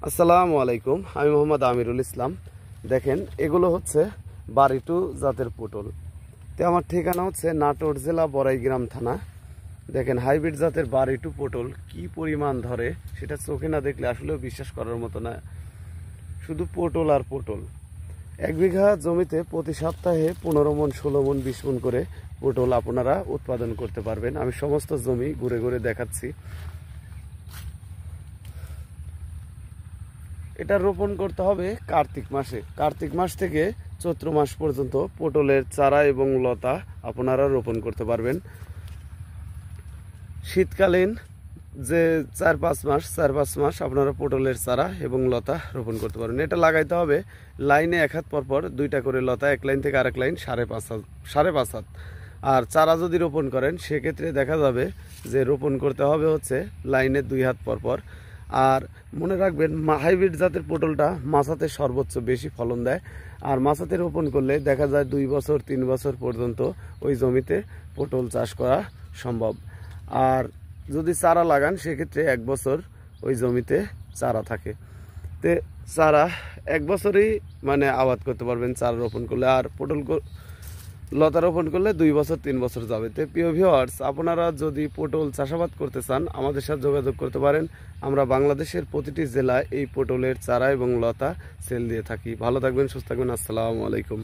আসসালামু আলাইকুম। আমি মোহাম্মদ আমিরুল ইসলাম। দেখেন, এগুলো হচ্ছে বাড়িটু জাতের পটল। তো আমার ঠিকানা হচ্ছে নাটোর জেলা বড়াইগ্রাম থানা। দেখেন, হাইব্রিড জাতের বাড়িটু পটল কি পরিমাণ ধরে সেটা চোখে না দেখলে আসলেও বিশ্বাস করার মতো না। শুধু পটল আর পটল। 1 বিঘা জমিতে প্রতি সপ্তাহে 15 মণ, 16 মণ, 20 মণ করে পটল আপনারা উৎপাদন করতে পারবেন। আমি সমস্ত জমি ঘুরে ঘুরে দেখাচ্ছি। এটা রোপণ করতে হবে কার্তিক মাসে। কার্তিক মাস থেকে চৈত্র মাস পর্যন্ত পটলের চারা এবং লতা আপনারা রোপণ করতে পারবেন। শীতকালীন যে 4-5 মাস আপনারা পটলের চারা এবং লতা রোপণ করতে পারবেন। এটা লাগাইতে হবে লাইনে 1 হাত পরপর 2টা করে লতা, এক লাইন থেকে আরেক লাইন 5.5 হাত। আর চারা যদি রোপণ করেন সেক্ষেত্রে দেখা যাবে যে রোপণ করতে হবে হচ্ছে লাইনে 2 হাত পরপর। আর মনে রাখবেন, হাইব্রিড জাতের পটলটা মাচাতে সর্বোচ্চ বেশি ফলন দেয়। আর মাচাতে রোপণ করলে দেখা যায় 2 বছর 3 বছর পর্যন্ত ওই জমিতে পটল চাষ করা সম্ভব। আর যদি চারা লাগান সেক্ষেত্রে 1 বছর ওই জমিতে চারা থাকে। তে চারা 1 বছরই মানে আবাদ করতে পারবেন চারা রোপণ করলে। আর পটল লতা রোপণ করলে 2 বছর 3 বছর যাবে। তো প্রিয় ভিউয়ার্স, আপনারা যদি পটল চাষাবাদ করতে চান আমাদের সাথে যোগাযোগ করতে পারেন। আমরা বাংলাদেশের প্রতিটি জেলায় এই পটলের চারা এবং লতা সেল দিয়ে থাকি। ভালো থাকবেন, সুস্থ থাকবেন। আসসালামু আলাইকুম।